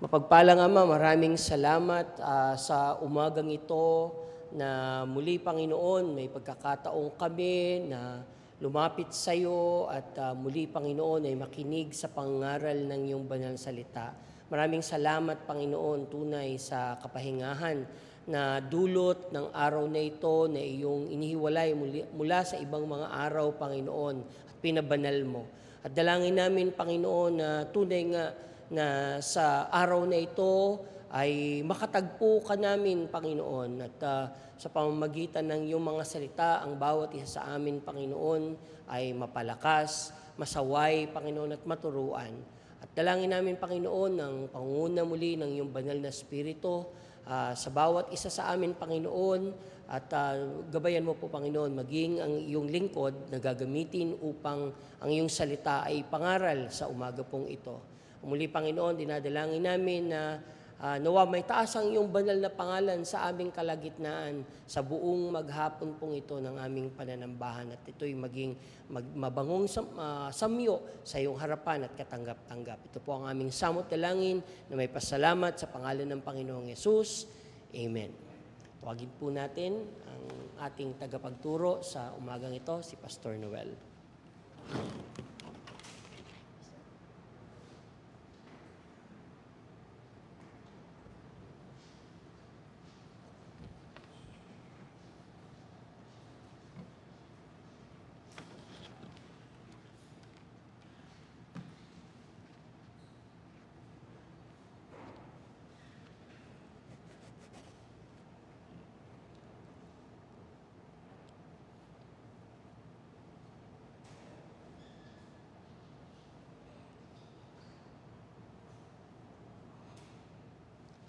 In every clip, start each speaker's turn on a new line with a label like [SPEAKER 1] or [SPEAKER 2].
[SPEAKER 1] Mapagpalang Ama, maraming salamat sa umagang ito na muli, Panginoon, may pagkakataong kami na lumapit sa iyo at muli, Panginoon, ay makinig sa pangaral ng iyong banal salita. Maraming salamat, Panginoon, tunay sa kapahingahan na dulot ng araw na ito na iyong inihiwalay mula sa ibang mga araw, Panginoon, at pinabanal mo. At dalangin namin, Panginoon, na tunay nga na sa araw na ito ay makatagpo ka namin, Panginoon, at sa pamamagitan ng iyong mga salita, ang bawat isa sa amin, Panginoon, ay mapalakas, masaway, Panginoon, at maturuan. At dalangin namin, Panginoon, ng pangunguna muli ng iyong banal na Espiritu sa bawat isa sa amin, Panginoon, at gabayan mo po, Panginoon, maging ang iyong lingkod na gagamitin upang ang iyong salita ay pangaral sa umaga pong ito. Muli, Panginoon, dinadalangin namin na nawa may taas ang iyong banal na pangalan sa aming kalagitnaan sa buong maghapon pong ito ng aming pananambahan at ito'y maging mabangong samyo sa iyong harapan at katanggap-tanggap. Ito po ang aming samot dalangin na may pasalamat sa pangalan ng Panginoong Yesus. Amen. Tawagin po natin ang ating tagapagturo sa umagang ito, si Pastor Noel.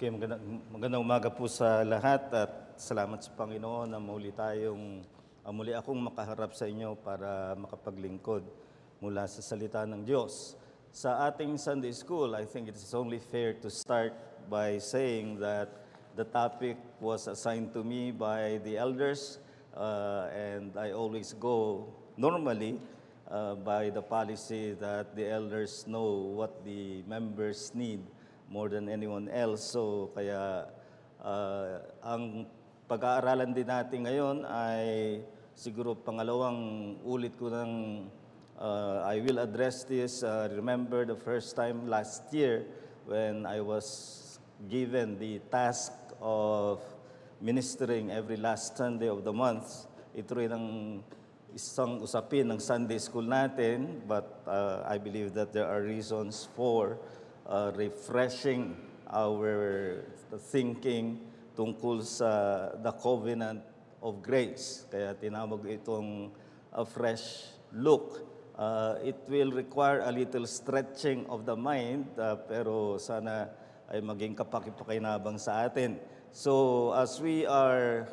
[SPEAKER 2] Okay, magandang umaga po sa lahat at salamat sa Panginoon na muli akong makaharap sa inyo para makapaglingkod mula sa salita ng Diyos. Sa ating Sunday School, I think it is only fair to start by saying that the topic was assigned to me by the elders and I always go normally by the policy that the elders know what the members need more than anyone else. So kaya ang pag-aaralan din natin ngayon ay siguro pangalawang ulit ko ng I will address this. Remember the first time last year when I was given the task of ministering every last Sunday of the month. Ito rin ang isang usapin ng Sunday School natin, but I believe that there are reasons for refreshing our thinking tungkol sa the covenant of grace. Kaya tinawag itong a fresh look. It will require a little stretching of the mind, pero sana ay maging kapakipakinabang sa atin. So as we are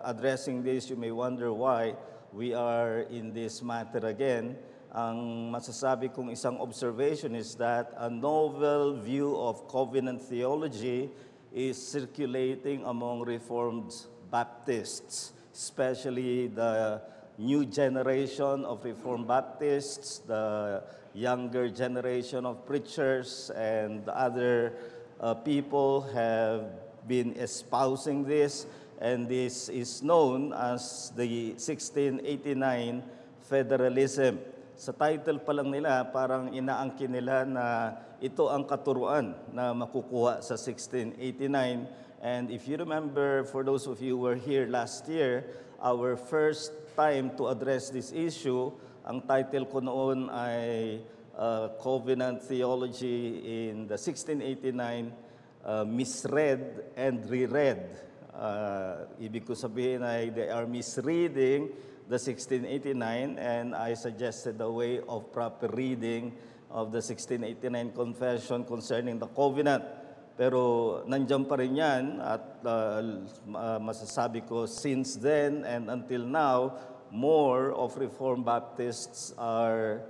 [SPEAKER 2] addressing this, you may wonder why we are in this matter again. Ang masasabi kong isang observation is that a novel view of covenant theology is circulating among Reformed Baptists, especially the new generation of Reformed Baptists, the younger generation of preachers, and other people have been espousing this, and this is known as the 1689 federalism. Sa title pa lang nila, parang inaangkin nila na ito ang katuruan na makukuha sa 1689. And if you remember, for those of you who were here last year, our first time to address this issue, ang title ko noon ay Covenant Theology in the 1689, Misread and Reread. Ibig ko sabihin ay they are misreading the 1689, and I suggested a way of proper reading of the 1689 Confession concerning the covenant. Pero nandiyan pa rin yan at masasabi ko since then and until now, more of Reformed Baptists are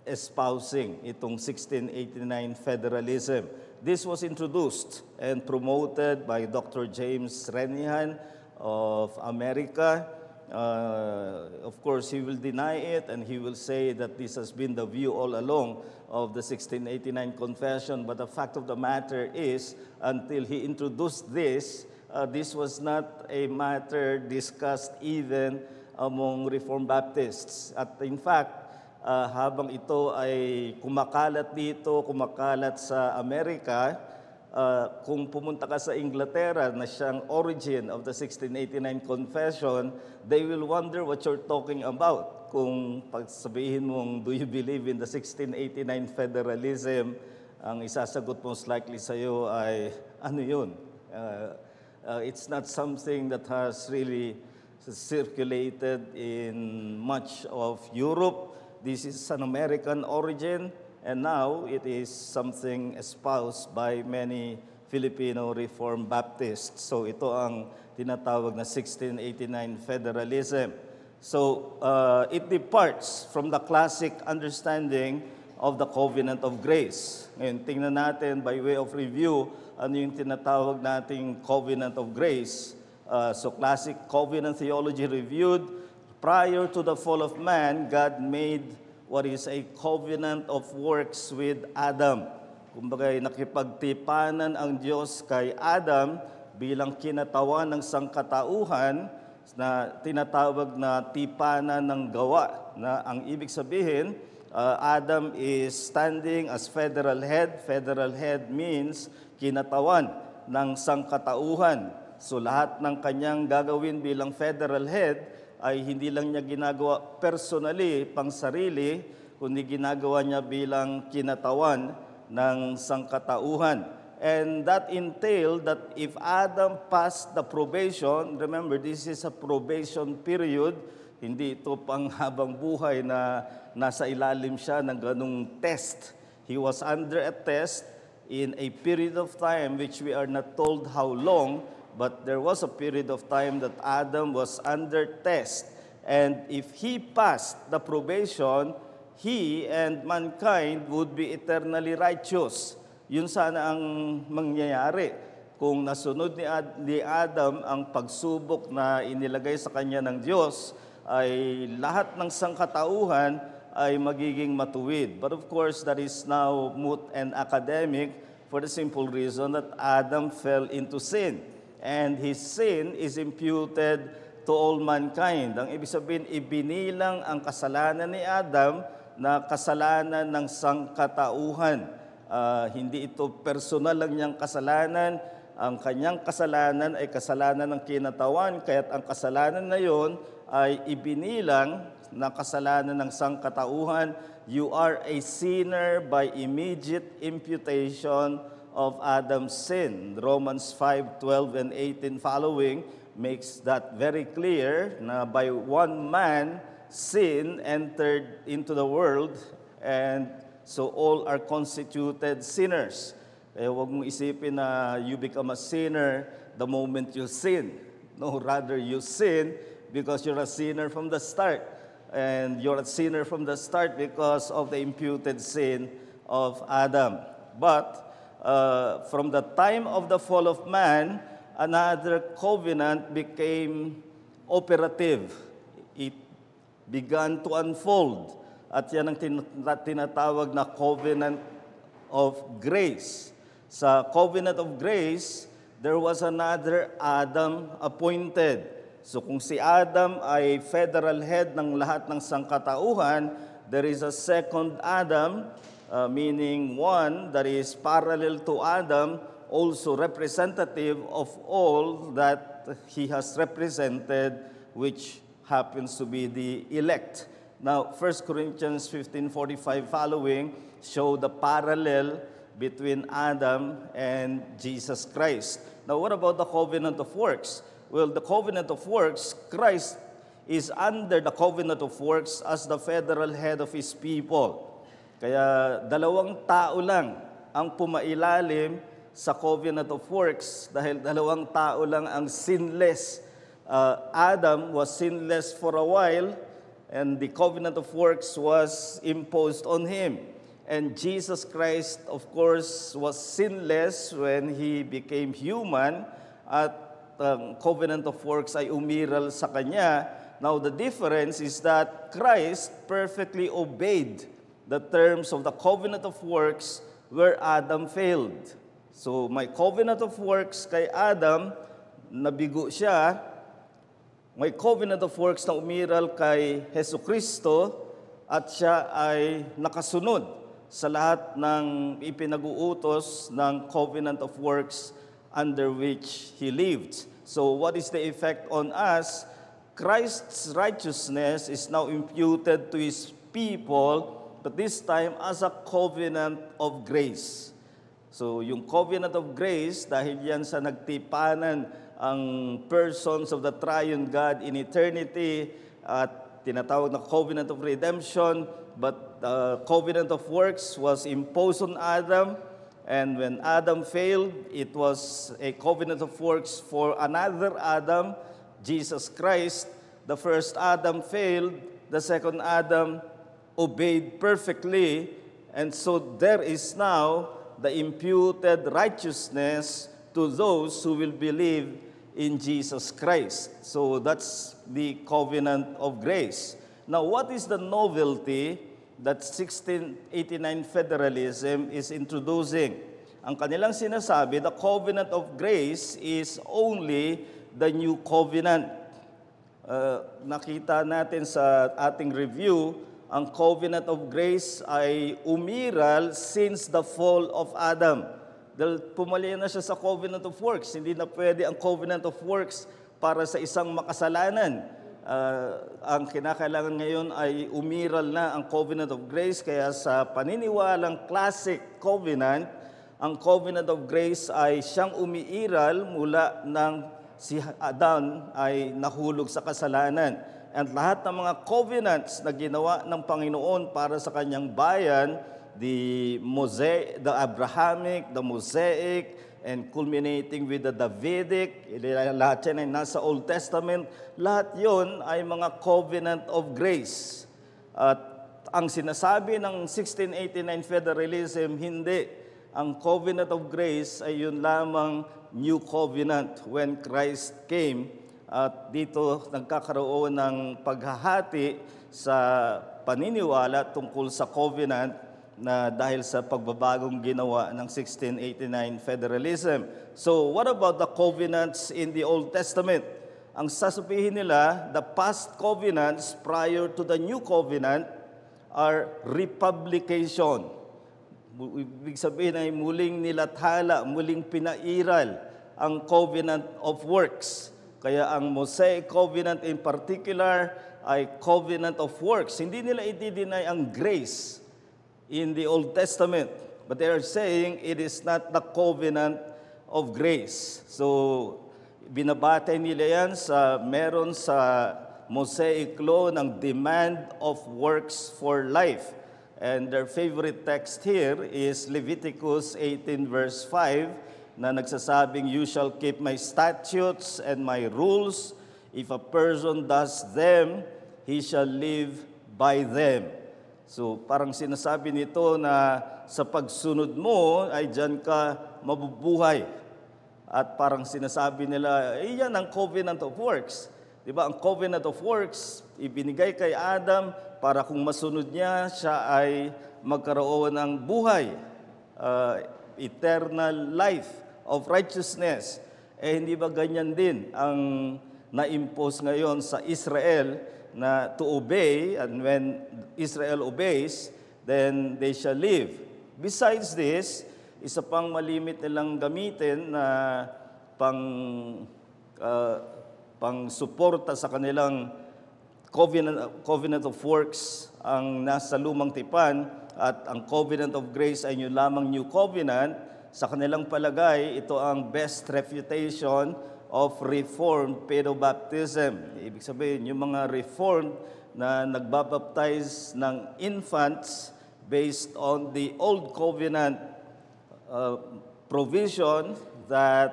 [SPEAKER 2] espousing itong 1689 federalism. This was introduced and promoted by Dr. James Renihan of America. Of course, he will deny it and he will say that this has been the view all along of the 1689 Confession. But the fact of the matter is, until he introduced this, this was not a matter discussed even among Reformed Baptists. At in fact, habang ito ay kumakalat dito, kumakalat sa Amerika, kung pumunta ka sa Inglaterra na siyang origin of the 1689 Confession, they will wonder what you're talking about. Kung pagsabihin mong, do you believe in the 1689 federalism, ang isasagot most likely sa iyo ay, ano yun? It's not something that has really circulated in much of Europe. This is an American origin. And now, it is something espoused by many Filipino Reformed Baptists. So, ito ang tinatawag na 1689 federalism. So, it departs from the classic understanding of the covenant of grace. Ngayon, tingnan natin by way of review, ano yung tinatawag nating covenant of grace. So, classic covenant theology reviewed. Prior to the fall of man, God made what is a covenant of works with Adam. Kumbaga, nakipagtipanan ang Diyos kay Adam bilang kinatawan ng sangkatauhan na tinatawag na tipanan ng gawa. Na ang ibig sabihin, Adam is standing as federal head. Federal head means kinatawan ng sangkatauhan. So lahat ng kanyang gagawin bilang federal head ay hindi lang niya ginagawa personally, pang sarili, kundi ginagawa niya bilang kinatawan ng sangkatauhan. And that entailed that if Adam passed the probation, remember this is a probation period, hindi ito pang habang buhay na nasa ilalim siya ng ganung test. He was under a test in a period of time which we are not told how long, but there was a period of time that Adam was under test. And if he passed the probation, he and mankind would be eternally righteous. Yun sana ang mangyayari kung nasunod ni Adam ang pagsubok na inilagay sa kanya ng Diyos, ay lahat ng sangkatauhan ay magiging matuwid. But of course, that is now moot and academic for the simple reason that Adam fell into sin. And his sin is imputed to all mankind. Ang ibig sabihin, ibinilang ang kasalanan ni Adam na kasalanan ng sangkatauhan. Hindi ito personal lang niyang kasalanan. Ang kanyang kasalanan ay kasalanan ng kinatawan, kaya't ang kasalanan na yon ay ibinilang na kasalanan ng sangkatauhan. You are a sinner by immediate imputation of Adam's sin. Romans 5:12 and 18 following makes that very clear na by one man, sin entered into the world, and so all are constituted sinners. Kaya huwag mong isipin na you become a sinner the moment you sin. No, rather you sin because you're a sinner from the start. And you're a sinner from the start because of the imputed sin of Adam. But from the time of the fall of man, another covenant became operative. It began to unfold. At yan ang tinatawag na covenant of grace. Sa covenant of grace, there was another Adam appointed. So kung si Adam ay federal head ng lahat ng sangkatauhan, there is a second Adam, meaning one that is parallel to Adam, also representative of all that he has represented, which happens to be the elect. Now, 1 Corinthians 15:45 following show the parallel between Adam and Jesus Christ. Now, what about the covenant of works? Well, the covenant of works, Christ is under the covenant of works as the federal head of His people. Kaya dalawang tao lang ang pumailalim sa covenant of works dahil dalawang tao lang ang sinless. Adam was sinless for a while and the covenant of works was imposed on him. And Jesus Christ, of course, was sinless when He became human at covenant of works ay umiral sa Kanya Now, the difference is that Christ perfectly obeyed the terms of the covenant of works where Adam failed. So, may covenant of works kay Adam, nabigo siya. May covenant of works na umiral kay Hesus Kristo at siya ay nakasunod sa lahat ng ipinag-uutos ng covenant of works under which He lived. So what is the effect on us? Christ's righteousness is now imputed to His people, but this time as a covenant of grace. So yung covenant of grace, dahil yan sa nagtipanan ang persons of the triune God in eternity at tinatawag na covenant of redemption, but the covenant of works was imposed on Adam, and when Adam failed, it was a covenant of works for another Adam, Jesus Christ. The first Adam failed, the second Adam obeyed perfectly, and so there is now the imputed righteousness to those who will believe in Jesus Christ. So that's the covenant of grace. Now, what is the novelty that 1689 federalism is introducing? Ang kanilang sinasabi, the covenant of grace is only the new covenant. Nakita natin sa ating review, ang covenant of grace ay umiral since the fall of Adam. Dahil pumali na siya sa covenant of works. Hindi na pwede ang covenant of works para sa isang makasalanan. Ang kinakailangan ngayon ay umiral na ang covenant of grace. Kaya sa paniniwalang classic covenant, ang covenant of grace ay siyang umiiral mula nang si Adam ay nahulog sa kasalanan. And lahat ng mga covenants na ginawa ng Panginoon para sa kanyang bayan, the Abrahamic, the Mosaic, and culminating with the Davidic, lahat yan ay nasa Old Testament, lahat yon ay mga covenant of grace. At ang sinasabi ng 1689 federalism, hindi. Ang covenant of grace ay yun lamang new covenant when Christ came. At dito nagkakaroon ng paghahati sa paniniwala tungkol sa covenant na dahil sa pagbabagong ginawa ng 1689 federalism. So what about the covenants in the Old Testament? Ang sasabihin nila, the past covenants prior to the new covenant are republication. Ibig sabihin ay muling nilathala, muling pinairal ang covenant of works. Kaya ang Mosaic covenant in particular ay covenant of works. Hindi nila i-deny ang grace in the Old Testament, but they are saying it is not the covenant of grace. So, binabatay nila yan sa meron sa Mosaic law ng demand of works for life. And their favorite text here is Leviticus 18 verse 5 na nagsasabing, "You shall keep my statutes and my rules. If a person does them, he shall live by them." So parang sinasabi nito na sa pagsunod mo ay diyan ka mabubuhay. At parang sinasabi nila, yan ang covenant of works. Diba? Ang covenant of works, ibinigay kay Adam para kung masunod niya, siya ay magkaroon ng buhay, eternal life of righteousness. Hindi ba ganyan din ang na-impose ngayon sa Israel na to obey, and when Israel obeys, then they shall live. Besides this, isa pang malimit nilang gamitin na pang-suporta sa kanilang covenant of works ang nasa lumang tipan, at ang covenant of grace ay yun lamang new covenant. Sa kanilang palagay, ito ang best refutation of Reformed pedobaptism. Ibig sabihin, yung mga Reformed na nagbabaptize ng infants based on the Old Covenant provision that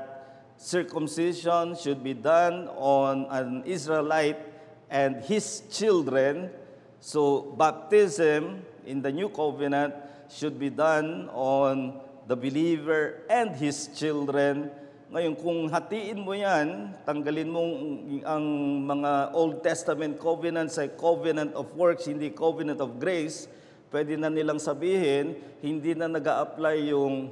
[SPEAKER 2] circumcision should be done on an Israelite and his children. So baptism in the New Covenant should be done on the believer and his children. Ngayon, kung hatiin mo yan, tanggalin mo ang mga Old Testament covenants ay covenant of works, hindi covenant of grace, pwede na nilang sabihin, hindi na nag-a-apply yung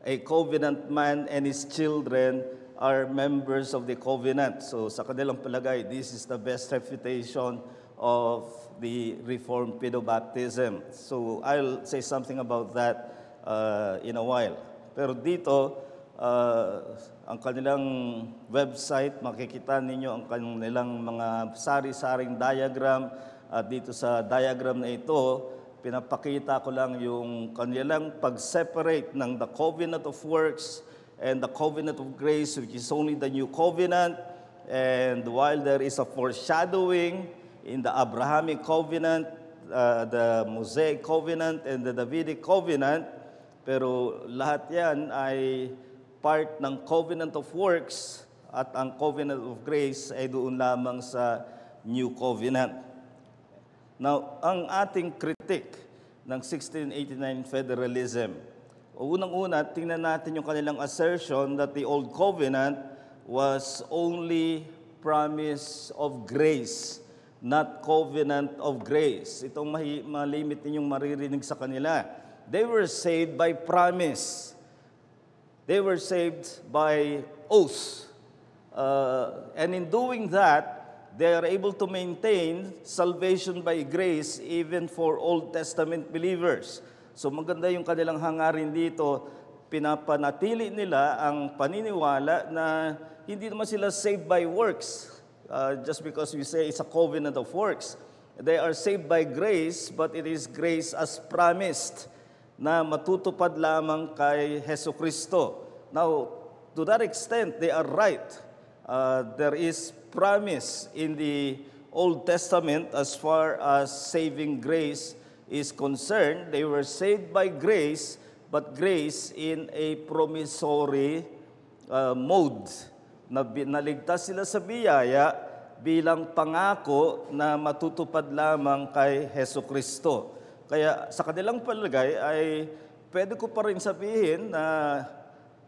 [SPEAKER 2] a covenant man and his children are members of the covenant. So sa kanilang palagay, this is the best refutation of the Reformed Pedobaptism. So I'll say something about that in a while. Pero dito, ang kanilang website, makikita ninyo ang kanilang mga sari-saring diagram. At dito sa diagram na ito, pinapakita ko lang yung kanilang pag-separate ng the covenant of works and the covenant of grace, which is only the new covenant. And while there is a foreshadowing in the Abrahamic covenant, the Mosaic covenant, and the Davidic covenant, pero lahat yan ay part ng covenant of works at ang covenant of grace ay doon lamang sa new covenant. Now, ang ating critique ng 1689 federalism, unang-una, tingnan natin yung kanilang assertion that the old covenant was only promise of grace, not covenant of grace. Itong malimit ninyong maririnig sa kanila. They were saved by promise. They were saved by oath. And in doing that, they are able to maintain salvation by grace even for Old Testament believers. So maganda yung kanilang hangarin dito. Pinapanatili nila ang paniniwala na hindi naman sila saved by works. Just because we say it's a covenant of works. They are saved by grace, but it is grace as promised, na matutupad lamang kay Hesus Kristo. Now, to that extent, they are right. There is promise in the Old Testament as far as saving grace is concerned. They were saved by grace, but grace in a promissory mode. Naligtas sila sa biyaya bilang pangako na matutupad lamang kay Hesus Kristo. Kaya sa kanilang palagay ay pwede ko pa rin sabihin na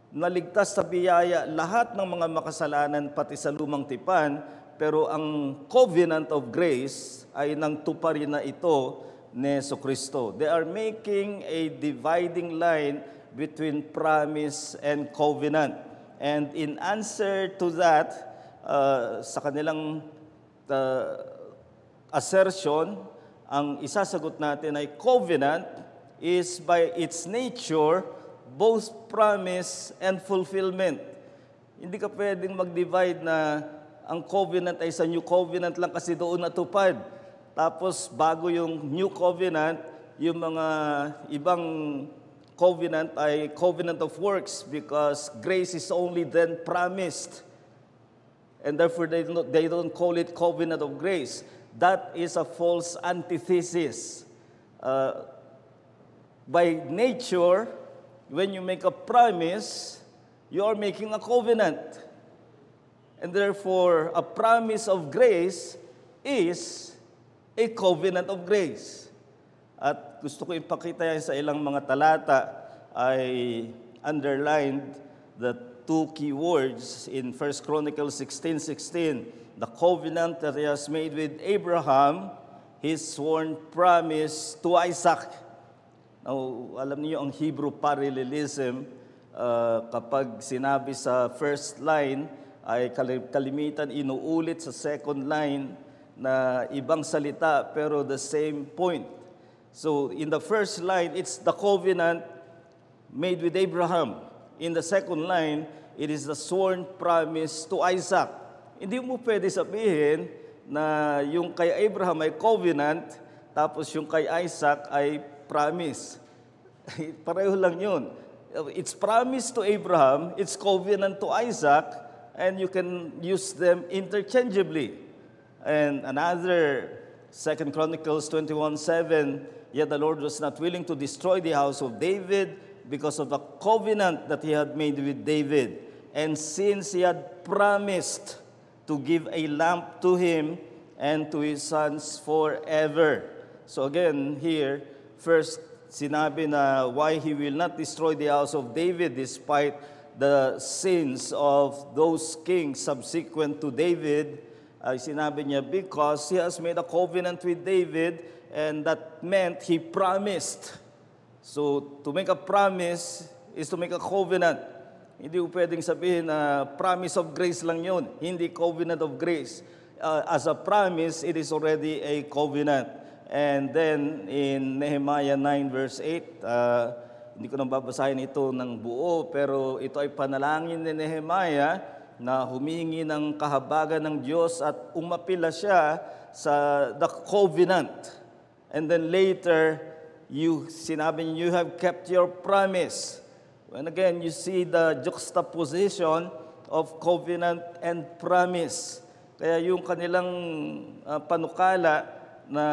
[SPEAKER 2] naligtas sa biyaya lahat ng mga makasalanan pati sa lumang tipan, pero ang covenant of grace ay nang tuparin na ito ni Hesus Kristo. They are making a dividing line between promise and covenant. And in answer to that, sa kanilang assertion, ang isasagot natin ay covenant is by its nature both promise and fulfillment. Hindi ka pwedeng mag-divide na ang covenant ay sa new covenant lang kasi doon natupad. Tapos bago yung new covenant, yung mga ibang covenant ay covenant of works because grace is only then promised. And therefore they don't call it covenant of grace. That is a false antithesis. By nature, when you make a promise, you are making a covenant. And therefore, a promise of grace is a covenant of grace. At gusto ko ipakita yan sa ilang mga talata ay underlined the two key words in 1 Chronicles 16:16. The covenant that he has made with Abraham, his sworn promise to Isaac. Now, alam niyo ang Hebrew parallelism, kapag sinabi sa first line, ay kalimitan inuulit sa second line na ibang salita pero the same point. So, in the first line, it's the covenant made with Abraham. In the second line, it is the sworn promise to Isaac. Hindi mo pwede sabihin na yung kay Abraham ay covenant, tapos yung kay Isaac ay promise. Pareho lang yun. It's promise to Abraham, it's covenant to Isaac, and you can use them interchangeably. And another, 2 Chronicles 21:7, yet the Lord was not willing to destroy the house of David because of the covenant that he had made with David. And since he had promised to give a lamp to him and to his sons forever. So again, here, first, sinabi na why he will not destroy the house of David despite the sins of those kings subsequent to David, ay sinabi niya, because he has made a covenant with David, and that meant he promised. So, to make a promise is to make a covenant. Hindi po pwedeng sabihin na promise of grace lang yun, hindi covenant of grace. As a promise, it is already a covenant. And then, in Nehemiah 9 verse 8, hindi ko nang babasahin ito ng buo, pero ito ay panalangin ni Nehemiah na humingi ng kahabagan ng Diyos at umapila siya sa the covenant. And then later, sinabi niya, you have kept your promise. And again, you see the juxtaposition of covenant and promise. Kaya yung kanilang panukala na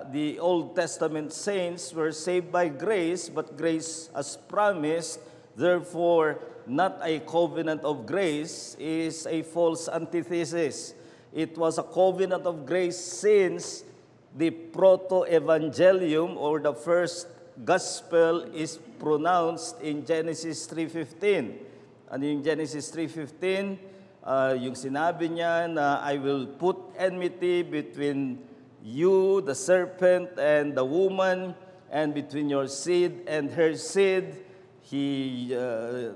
[SPEAKER 2] the Old Testament saints were saved by grace, but grace as promised, therefore not a covenant of grace, is a false antithesis. It was a covenant of grace since the proto-evangelium or the first gospel is pronounced in Genesis 3:15. Ano yung Genesis 3:15? Yung sinabi niya na I will put enmity between you, the serpent, and the woman, and between your seed and her seed. The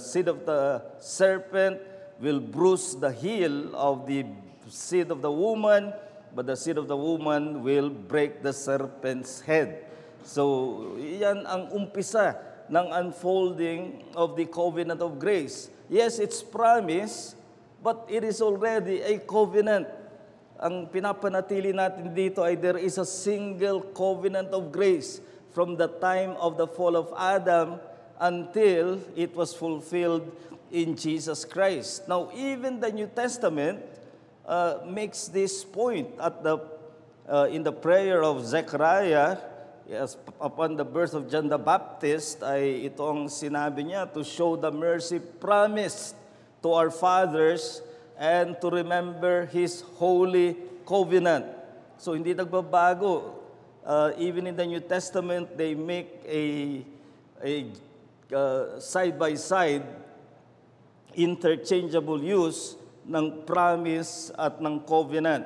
[SPEAKER 2] seed of the serpent will bruise the heel of the seed of the woman, but the seed of the woman will break the serpent's head. So, yan ang umpisa ng unfolding of the covenant of grace. Yes, it's promise, but it is already a covenant. Ang pinapanatili natin dito ay there is a single covenant of grace from the time of the fall of Adam until it was fulfilled in Jesus Christ. Now, even the New Testament makes this point in the prayer of Zechariah, upon the birth of John the Baptist, ay itong sinabi niya to show the mercy promised to our fathers and to remember His holy covenant. So hindi nagbabago. Even in the New Testament, they make a side-by-side interchangeable use ng promise at ng covenant.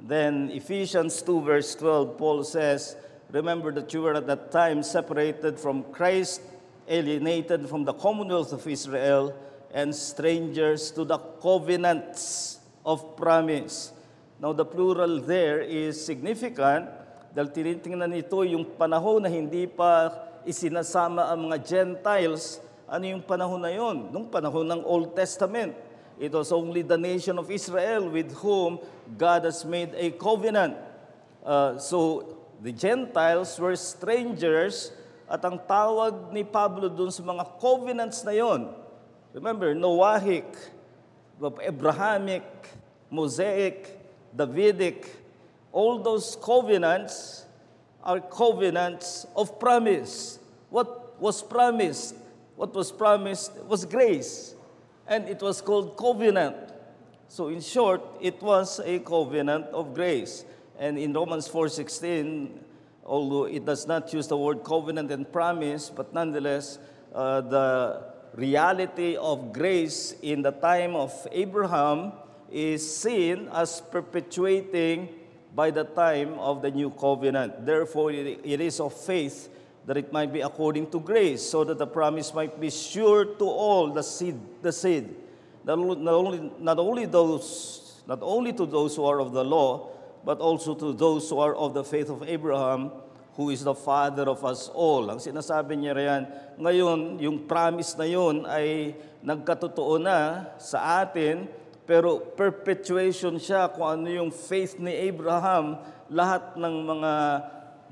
[SPEAKER 2] Then Ephesians 2 verse 12, Paul says, remember that you were at that time separated from Christ, alienated from the commonwealth of Israel, and strangers to the covenants of promise. Now, the plural there is significant dahil tinitingnan nito yung panahon na hindi pa isinasama ang mga Gentiles. Ano yung panahon na yon? Nung panahon ng Old Testament. It was only the nation of Israel with whom God has made a covenant. So, the Gentiles were strangers at ang tawag ni Pablo dun sa mga covenants na yon, remember, Noahic, Abrahamic, Mosaic, Davidic, all those covenants are covenants of promise. What was promised? What was promised was grace, and it was called covenant. So in short, it was a covenant of grace. And in Romans 4:16, although it does not use the word covenant and promise, but nonetheless, the reality of grace in the time of Abraham is seen as perpetuating by the time of the new covenant. Therefore, it is of faith that it might be according to grace, so that the promise might be sure to all the seed. Not only to those who are of the law, but also to those who are of the faith of Abraham, who is the father of us all. Ang sinasabi niya riyan, ngayon, yung promise na yun ay nagkatotoo na sa atin, pero perpetuation siya kung ano yung faith ni Abraham. Lahat ng mga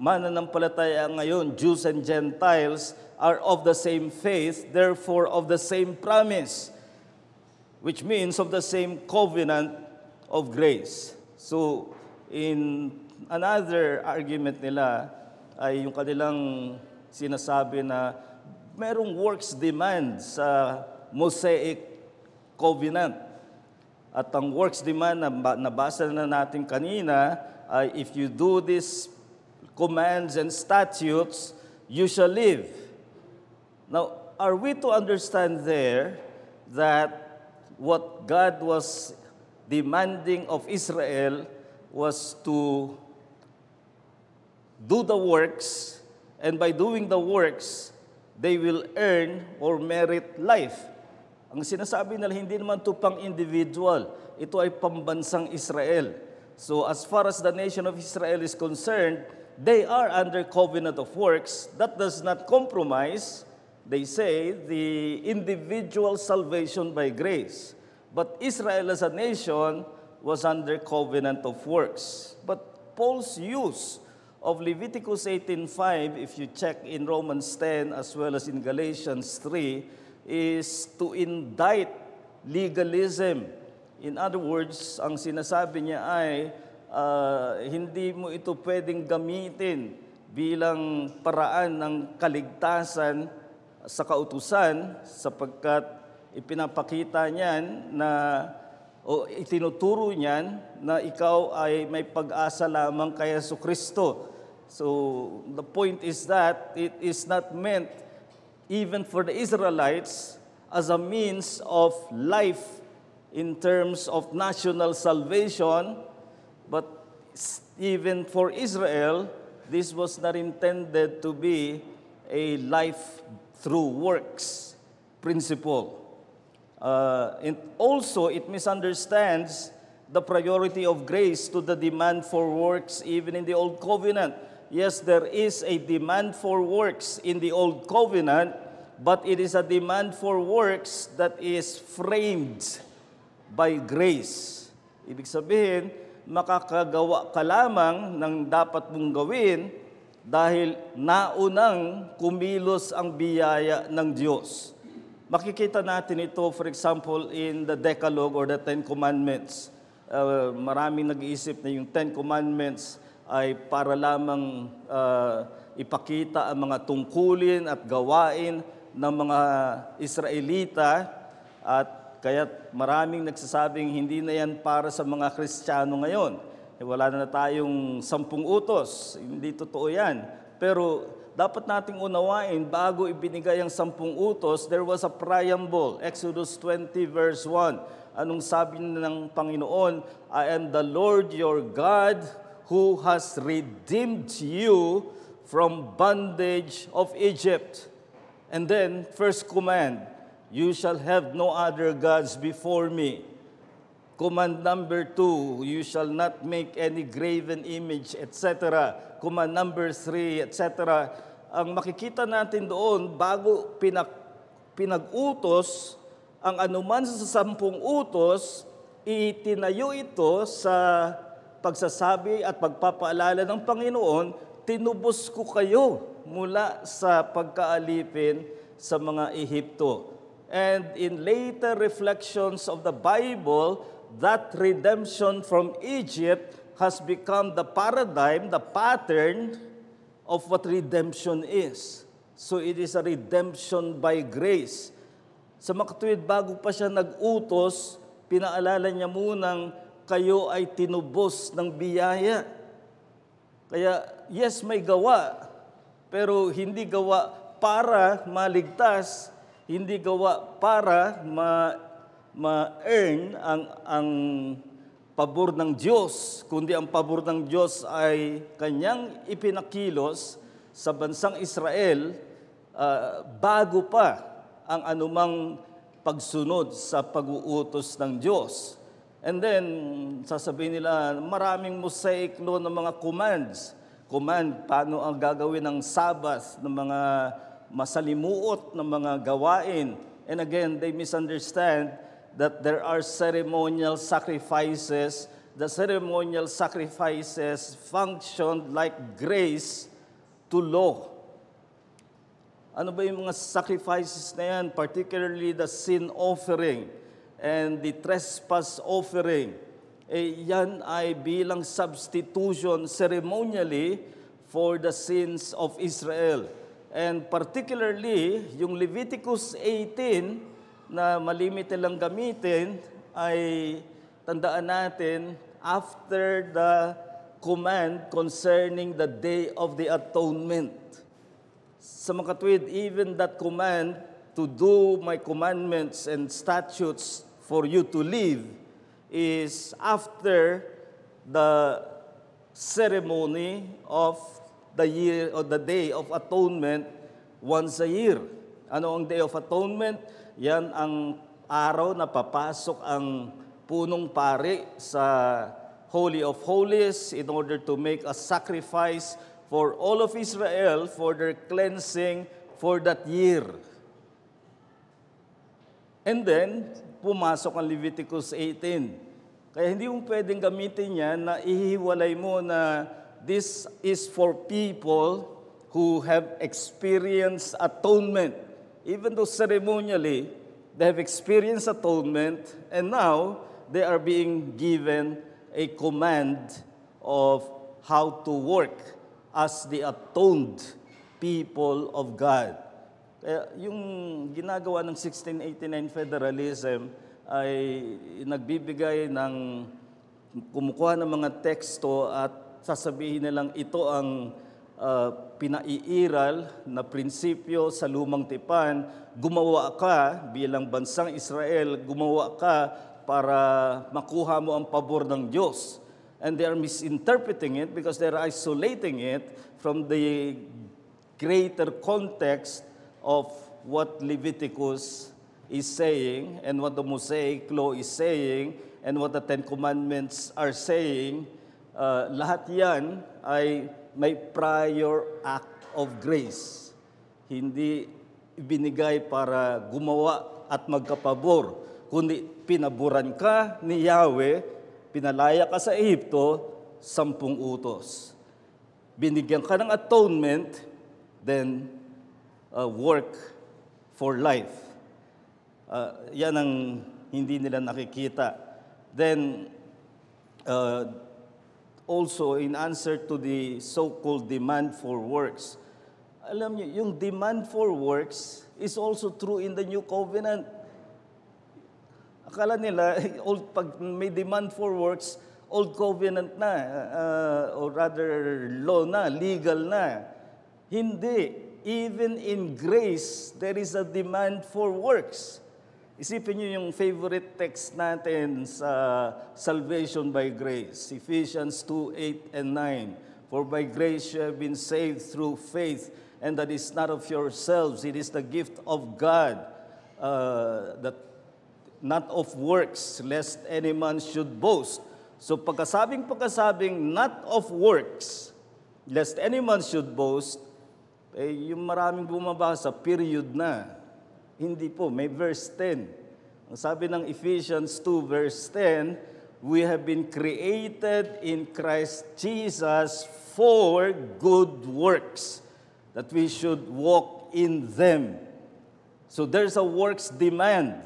[SPEAKER 2] mananampalataya ngayon, Jews and Gentiles, are of the same faith, therefore of the same promise, which means of the same covenant of grace. So, in another argument nila, ay yung kanilang sinasabi na merong works demand sa Mosaic covenant. At ang works demand na nabasa na natin kanina ay if you do these commands and statutes, you shall live. Now, are we to understand there that what God was demanding of Israel was to do the works, and by doing the works, they will earn or merit life? Ang sinasabi nila, hindi naman ito pang individual, ito ay pambansang Israel. So as far as the nation of Israel is concerned, they are under covenant of works. That does not compromise, they say, the individual salvation by grace. But Israel as a nation was under covenant of works. But Paul's use of Leviticus 18:5, if you check in Romans 10 as well as in Galatians 3, is to indict legalism. In other words, ang sinasabi niya ay hindi mo ito pwedeng gamitin bilang paraan ng kaligtasan sa kautusan, sapagkat ipinapakita niyan na o itinuturo niyan na ikaw ay may pag-asa lamang kay Jesucristo. So the point is that it is not meant even for the Israelites as a means of life in terms of national salvation, but even for Israel, this was not intended to be a life through works principle. And also, it misunderstands the priority of grace to the demand for works even in the Old Covenant. Yes, there is a demand for works in the Old Covenant, but it is a demand for works that is framed by grace. Ibig sabihin, makakagawa ka lamang ng dapat mong gawin dahil naunang kumilos ang biyaya ng Diyos. Makikita natin ito, for example, in the Decalogue or the Ten Commandments. Maraming nag-iisip na yung Ten Commandments ay para lamang ipakita ang mga tungkulin at gawain ng mga Israelita, at kaya maraming nagsasabing hindi na yan para sa mga Kristiyano ngayon. Wala na tayong 10 utos. Hindi totoo yan. Pero dapat nating unawain, bago ibinigay ang 10 utos, there was a preamble. Exodus 20 verse 1. Anong sabi ng Panginoon? I am the Lord your God who has redeemed you from bondage of Egypt. And then, first command, you shall have no other gods before me. Command number 2, you shall not make any graven image, etc. Command number 3, etc. Ang makikita natin doon, bago pinag-utos, ang anuman sa 10 utos, itinayo ito sa pagsasabi at pagpapaalala ng Panginoon, tinubos ko kayo mula sa pagkaalipin sa mga Ehipto. And in later reflections of the Bible, that redemption from Egypt has become the paradigm, the pattern of what redemption is. So it is a redemption by grace. Sa makatuwid, bago pa siya nag-utos, pinaalala niya munang kayo ay tinubos ng biyaya. Kaya yes, may gawa, pero hindi gawa para maligtas, hindi gawa para ma-earn ang pabor ng Diyos, kundi ang pabor ng Diyos ay kanyang ipinakilos sa bansang Israel bago pa ang anumang pagsunod sa pag-uutos ng Diyos. And then, sasabihin nila, maraming mosaic law ng mga commands. Command, paano ang gagawin ng Sabbath, ng mga masalimuot ng mga gawain. And again, they misunderstand that there are ceremonial sacrifices. The ceremonial sacrifices functioned like grace to law. Ano ba yung mga sacrifices na yan? Particularly the sin offering and the trespass offering. Yan ay bilang substitution ceremonially for the sins of Israel. And particularly, yung Leviticus 18 na malimit lang gamitin ay tandaan natin after the command concerning the Day of the Atonement. Sa makatwid, even that command to do my commandments and statutes for you to live is after the ceremony of the year or the Day of Atonement once a year. Ano ang Day of Atonement? Yan ang araw na papasok ang punong pari sa Holy of Holies in order to make a sacrifice for all of Israel for their cleansing for that year. And then, pumasok ang Leviticus 18. Kaya hindi mo pwedeng gamitin yan na ihiwalay mo na this is for people who have experienced atonement. Even though ceremonially, they have experienced atonement, and now they are being given a command of how to work as the atoned people of God. Kaya yung ginagawa ng 1689 federalism ay nagbibigay ng kumukuha ng mga teksto at sasabihin nilang ito ang pinaiiral na prinsipyo sa lumang tipan. Gumawa ka bilang bansang Israel, gumawa ka para makuha mo ang pabor ng Diyos. And they are misinterpreting it because they are isolating it from the greater context of what Leviticus is saying and what the Mosaic Law is saying and what the Ten Commandments are saying. Lahat yan ay may prior act of grace. Hindi binigay para gumawa at magkapabor, kundi pinaburan ka ni Yahweh, pinalaya ka sa Ehipto, 10 utos. Binigyan ka ng atonement, then work for life. Yan ang hindi nila nakikita. Then, also in answer to the so-called demand for works, alam niyo, yung demand for works is also true in the New Covenant. Akala nila, pag may demand for works, Old Covenant na, or rather law na, legal na. Hindi. Even in grace, there is a demand for works. Isipin niyo yung favorite text natin sa salvation by grace, Ephesians 2:8 and 9. For by grace you have been saved through faith, and that is not of yourselves, it is the gift of God, that not of works, lest any man should boast. So pagkasabing not of works, lest any man should boast, yung maraming bumabasa, period na. Hindi po, may verse 10. Ang sabi ng Ephesians 2 verse 10, we have been created in Christ Jesus for good works, that we should walk in them. So there's a works demand,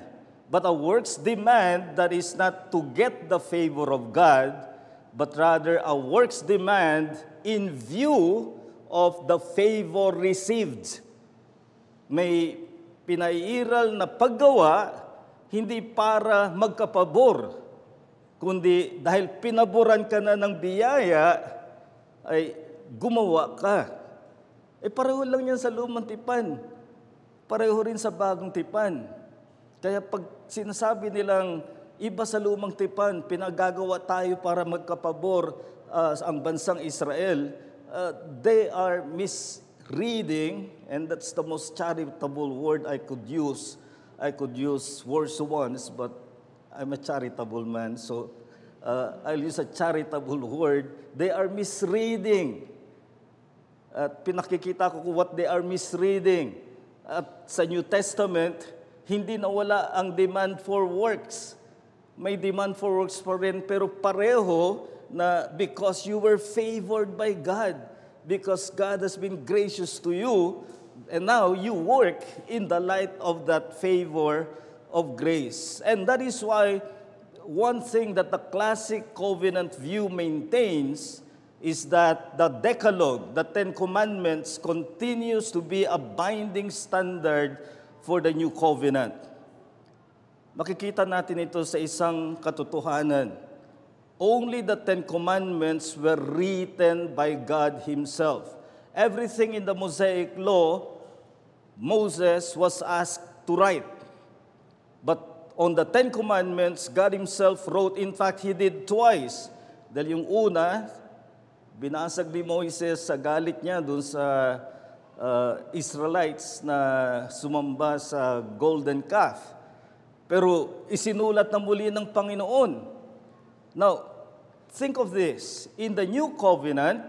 [SPEAKER 2] but a works demand that is not to get the favor of God, but rather a works demand in view of the favor received. May pinaiiral na paggawa, hindi para magkapabor, kundi dahil pinaboran ka na ng biyaya, ay gumawa ka. Pareho lang yan sa lumang tipan. Pareho rin sa bagong tipan. Kaya pag sinasabi nilang iba sa lumang tipan, pinagagawa tayo para magkapabor ang bansang Israel, they are misreading, and that's the most charitable word I could use. I could use worse ones, but I'm a charitable man, so I'll use a charitable word. They are misreading. At pinakikita ko what they are misreading. At sa New Testament, hindi nawala ang demand for works. May demand for works pa rin, pero pareho na because you were favored by God, because God has been gracious to you, and now you work in the light of that favor of grace. And that is why one thing that the classic covenant view maintains is that the Decalogue, the Ten Commandments, continues to be a binding standard for the new covenant. Makikita natin ito sa isang katotohanan. Only the Ten Commandments were written by God Himself. Everything in the Mosaic Law, Moses was asked to write. But on the Ten Commandments, God Himself wrote. In fact, He did twice. Dahil yung una, binasag ni Moises sa galit niya dun sa Israelites na sumamba sa golden calf. Pero isinulat na muli ng Panginoon. Now, think of this. In the New Covenant,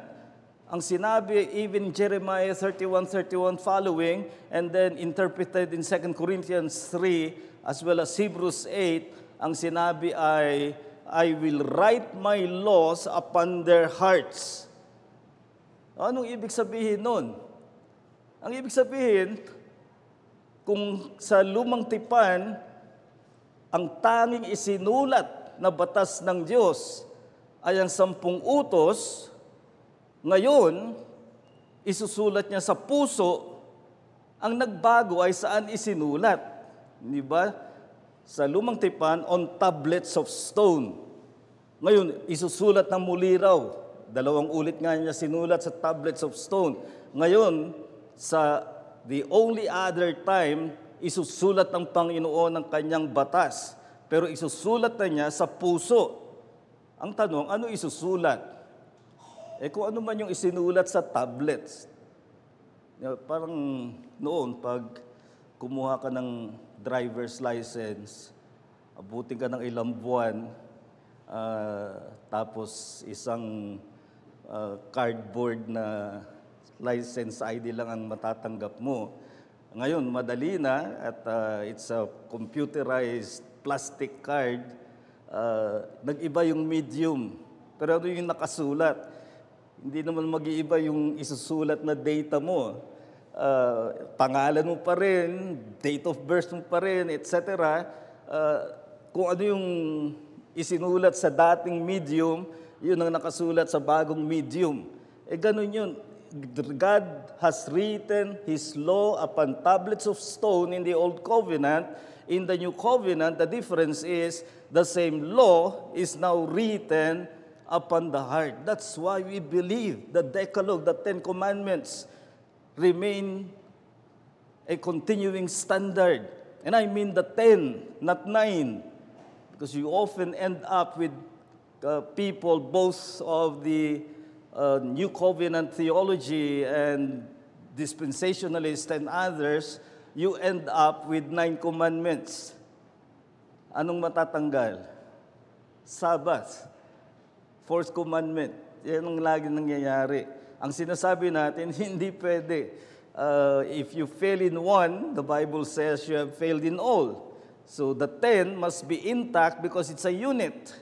[SPEAKER 2] ang sinabi even Jeremiah 31:31 following, and then interpreted in 2 Corinthians 3, as well as Hebrews 8, ang sinabi ay, I will write my laws upon their hearts. Anong ibig sabihin nun? Ang ibig sabihin, kung sa lumang tipan, ang tanging isinulat na batas ng Diyos ay ang 10 utos, ngayon, isusulat niya sa puso, ang nagbago ay saan isinulat. Di ba? Sa lumang tipan, on tablets of stone. Ngayon, isusulat ng muli raw. 2 ulit nga niya sinulat sa tablets of stone. Ngayon, sa the only other time, isusulat ng Panginoon ang kanyang batas. Pero isusulat na niya sa puso. Ang tanong, ano isusulat? Kung ano man yung isinulat sa tablets. Parang noon, pag kumuha ka ng driver's license, abutin ka ng ilang buwan, tapos isang cardboard na license ID lang ang matatanggap mo. Ngayon, madali na at it's a computerized plastic card. Nag-iba yung medium. Pero ano yung nakasulat? Hindi naman mag-iiba yung isusulat na data mo. Pangalan mo pa rin, date of birth mo pa rin, etc. Kung ano yung isinulat sa dating medium, yun ang nakasulat sa bagong medium. Ganun yun. God has written His law upon tablets of stone in the Old Covenant. In the New Covenant, the difference is the same law is now written upon the heart. That's why we believe the Decalogue, the 10 Commandments, remain a continuing standard. And I mean the 10, not 9. Because you often end up with people, both of the New Covenant theology and dispensationalists and others, you end up with 9 commandments. Anong matatanggal? Sabbath. 4th commandment. Yan ang lagi nangyayari. Ang sinasabi natin, hindi pwede. If you fail in one, the Bible says you have failed in all. So the 10 must be intact because it's a unit.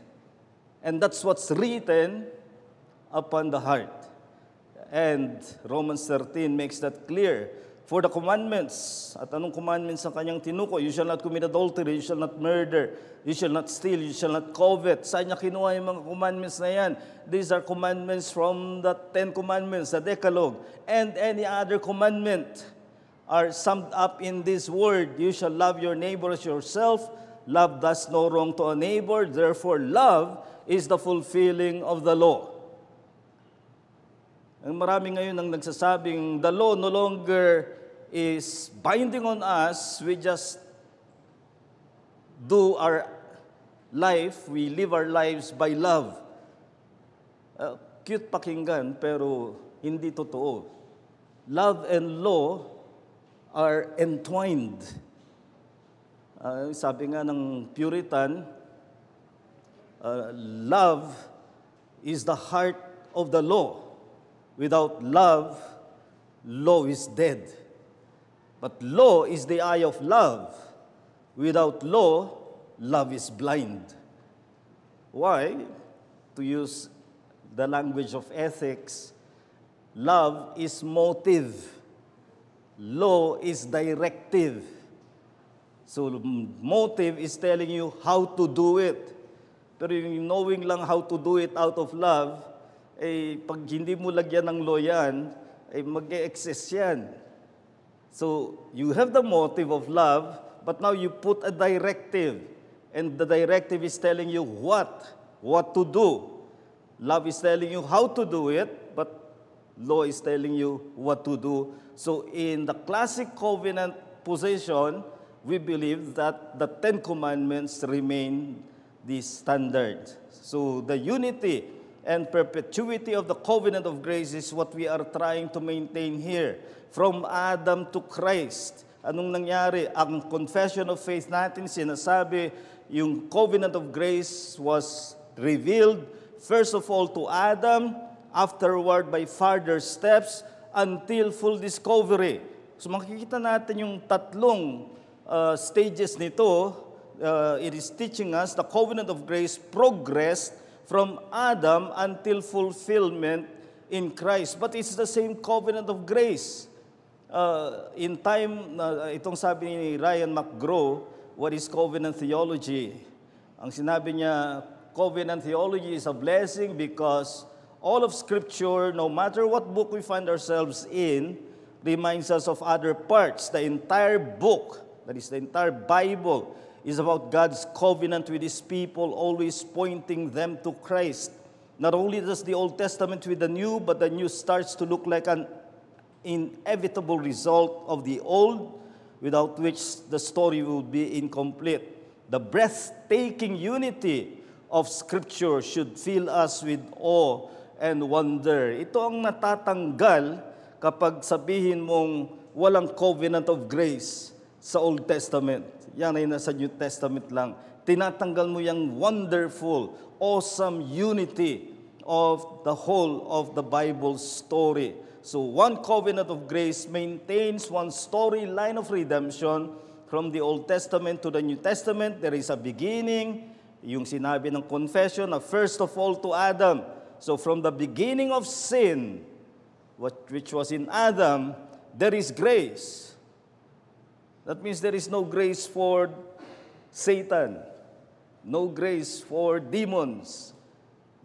[SPEAKER 2] And that's what's written upon the heart. And Romans 13 makes that clear. For the commandments, at anong commandments ang kanyang tinuko? You shall not commit adultery, you shall not murder, you shall not steal, you shall not covet. Saan niya kinuha yung mga commandments na yan? These are commandments from the 10 commandments, the Decalogue. And any other commandment are summed up in this word, you shall love your neighbor as yourself. Love does no wrong to a neighbor, therefore love is the fulfilling of the law. Ang marami ngayon ang nagsasabing the law no longer is binding on us. We just do our life, we live our lives by love. Cute pakinggan, pero hindi totoo. Love and law are entwined. Sabi nga ng Puritan, love is the heart of the law. Without love, law is dead. But law is the eye of love. Without law, love is blind. Why? To use the language of ethics, love is motive. Law is directive. So motive is telling you how to do it. Pero yung knowing lang how to do it out of love, pag hindi mo lagyan ng law yan, mag-e-excess yan. So, you have the motive of love, but now you put a directive. And the directive is telling you what to do. Love is telling you how to do it, but law is telling you what to do. So, in the classic covenant position, we believe that the Ten Commandments remain the standard. So the unity and perpetuity of the covenant of grace is what we are trying to maintain here. From Adam to Christ. Anong nangyari? Ang confession of faith natin, sinasabi, yung covenant of grace was revealed, first of all to Adam, afterward by further steps, until full discovery. So makikita natin yung tatlong stages nito. It is teaching us the covenant of grace progressed from Adam until fulfillment in Christ. But it's the same covenant of grace. In time, itong sabi ni Ryan McGraw, what is covenant theology? Ang sinabi niya, covenant theology is a blessing because all of Scripture, no matter what book we find ourselves in, reminds us of other parts. The entire book, that is the entire Bible, is about God's covenant with His people, always pointing them to Christ. Not only does the Old Testament with the New, but the New starts to look like an inevitable result of the Old, without which the story would be incomplete. The breathtaking unity of Scripture should fill us with awe and wonder. Ito ang natatanggal kapag sabihin mong walang covenant of grace sa Old Testament. Yan ay nasa New Testament lang. Tinatanggal mo yung wonderful, awesome unity of the whole of the Bible story. So one covenant of grace maintains one storyline of redemption from the Old Testament to the New Testament. There is a beginning, yung sinabi ng confession na first of all to Adam. So from the beginning of sin, which was in Adam, there is grace. That means there is no grace for Satan, no grace for demons.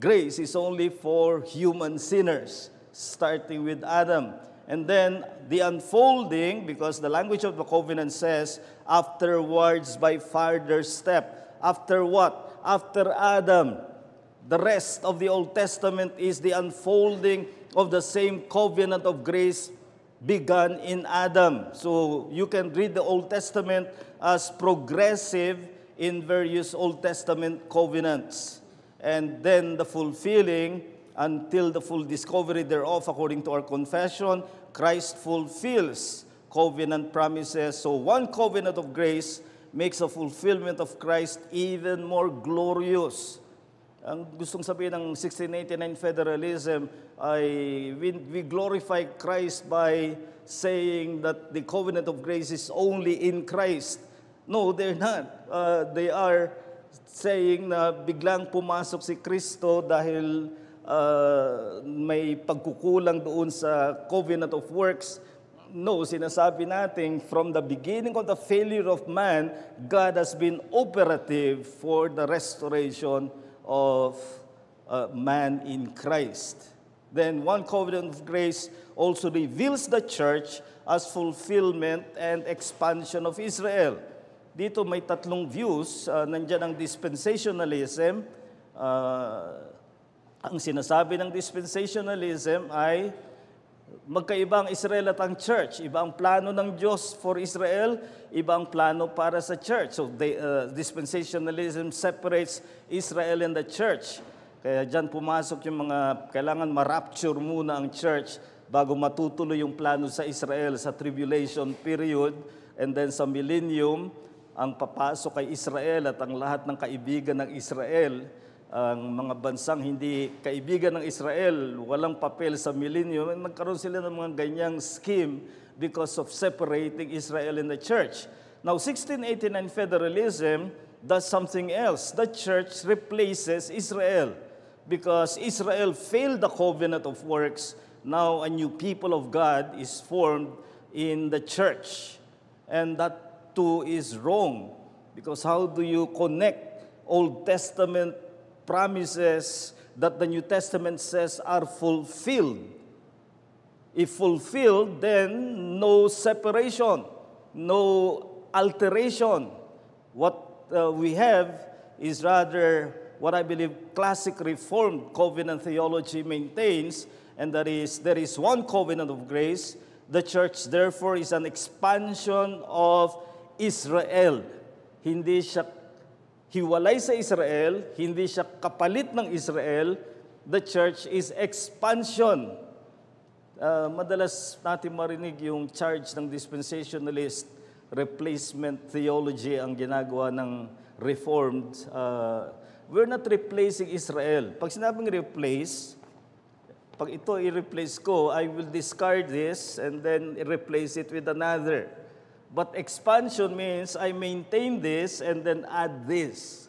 [SPEAKER 2] Grace is only for human sinners, starting with Adam. And then the unfolding, because the language of the covenant says, afterwards by further step. After what? After Adam. The rest of the Old Testament is the unfolding of the same covenant of grace begun in Adam. So you can read the Old Testament as progressive in various Old Testament covenants. And then the fulfilling until the full discovery thereof, according to our confession, Christ fulfills covenant promises. So one covenant of grace makes a fulfillment of Christ even more glorious. Ang gustong sabihin ng 1689 federalism ay we glorify Christ by saying that the covenant of grace is only in Christ. No, they're not. They are saying na biglang pumasok si Kristo dahil may pagkukulang doon sa covenant of works. No, sinasabi natin from the beginning of the failure of man, God has been operative for the restoration of man in Christ. Then one covenant of grace also reveals the church as fulfillment and expansion of Israel. Dito may tatlong views. Nandiyan ang dispensationalism. Ang sinasabi ng dispensationalism ay magkaiba ang Israel at ang church. Iba ang plano ng Diyos for Israel, iba ang plano para sa church. So dispensationalism separates Israel and the church. Kaya dyan pumasok yung mga kailangan ma-rapture muna ang church bago matutuloy yung plano sa Israel sa tribulation period, and then sa millennium, ang papasok kay Israel at ang lahat ng kaibigan ng Israel. Ang mga bansang hindi kaibigan ng Israel, walang papel sa millennium, nagkaroon sila ng mga ganyang scheme because of separating Israel and the church. Now, 1689 federalism does something else. The church replaces Israel because Israel failed the covenant of works. Now, a new people of God is formed in the church. And that too is wrong because how do you connect Old Testament promises that the New Testament says are fulfilled? If fulfilled, then no separation, no alteration. What we have is rather what I believe classic Reformed covenant theology maintains, and that is there is one covenant of grace. The church, therefore, is an expansion of Israel. Hindi siya hiwalay sa Israel, hindi siya kapalit ng Israel. The church is expansion. Madalas natin marinig yung charge ng dispensationalist, replacement theology ang ginagawa ng Reformed. We're not replacing Israel. Pag sinabing replace, pag ito i-replace ko, I will discard this and then replace it with another. But expansion means I maintain this and then add this.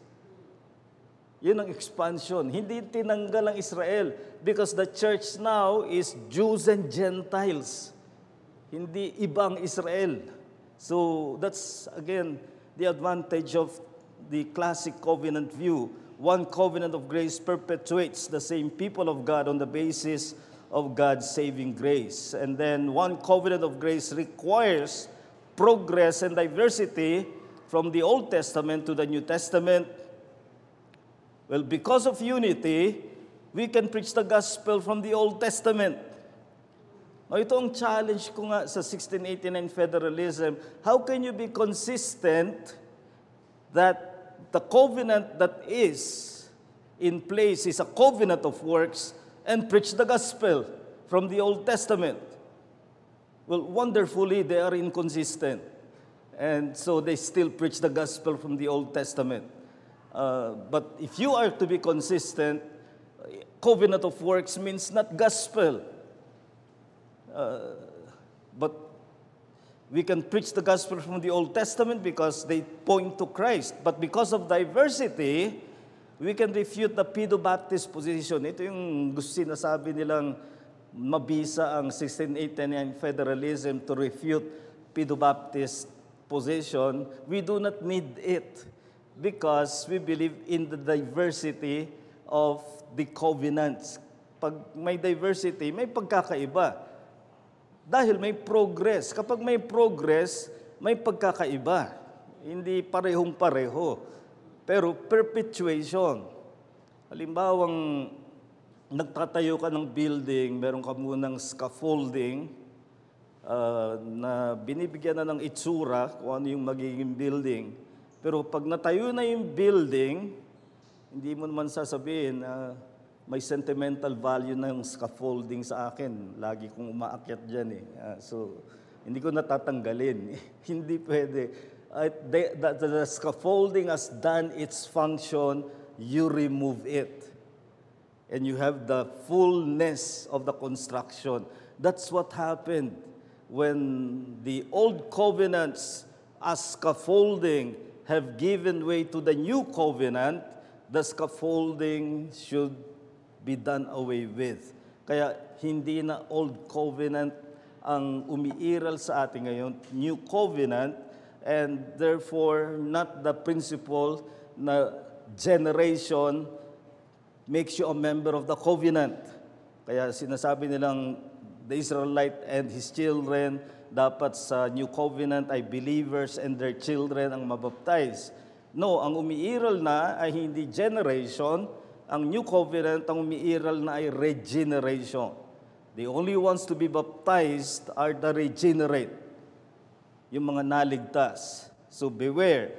[SPEAKER 2] Yun ang expansion. Hindi tinanggal ang Israel because the church now is Jews and Gentiles. Hindi ibang Israel. So that's again the advantage of the classic covenant view. One covenant of grace perpetuates the same people of God on the basis of God's saving grace. And then one covenant of grace requires progress and diversity from the Old Testament to the New Testament. Well, because of unity, we can preach the gospel from the Old Testament. Now, ito ang challenge ko nga sa 1689 federalism. How can you be consistent that the covenant that is in place is a covenant of works and preach the gospel from the Old Testament? Well, wonderfully, they are inconsistent. And so they still preach the gospel from the Old Testament. But if you are to be consistent, covenant of works means not gospel. But we can preach the gospel from the Old Testament because they point to Christ. But because of diversity, we can refute the Pedo-Baptist position. Ito yung gusto sinasabi nilang mabisa ang 1689 federalism to refute Pedo-Baptist position. We do not need it because we believe in the diversity of the covenants. Pag may diversity, may pagkakaiba. Dahil may progress. Kapag may progress, may pagkakaiba. Hindi parehong-pareho. Pero perpetuation. Halimbawang nagtatayo ka ng building, meron ka munang scaffolding na binibigyan na ng itsura kung ano yung magiging building. Pero pag natayo na yung building, hindi mo naman sasabihin na may sentimental value ng scaffolding sa akin. Lagi kong umaakyat dyan eh. So, hindi ko natatanggalin. Hindi pwede. The scaffolding has done its function, you remove it. And you have the fullness of the construction. That's what happened when the old covenants as scaffolding have given way to the new covenant. The scaffolding should be done away with. Kaya hindi na old covenant ang umiiral sa atin ngayon, new covenant, and therefore not the principle na generation makes you a member of the covenant. Kaya sinasabi nilang the Israelite and his children dapat sa new covenant ay believers and their children ang mabaptize. No, ang umiiral na ay hindi generation, ang new covenant ang umiiral na ay regeneration. The only ones to be baptized are the regenerate, yung mga naligtas. So beware.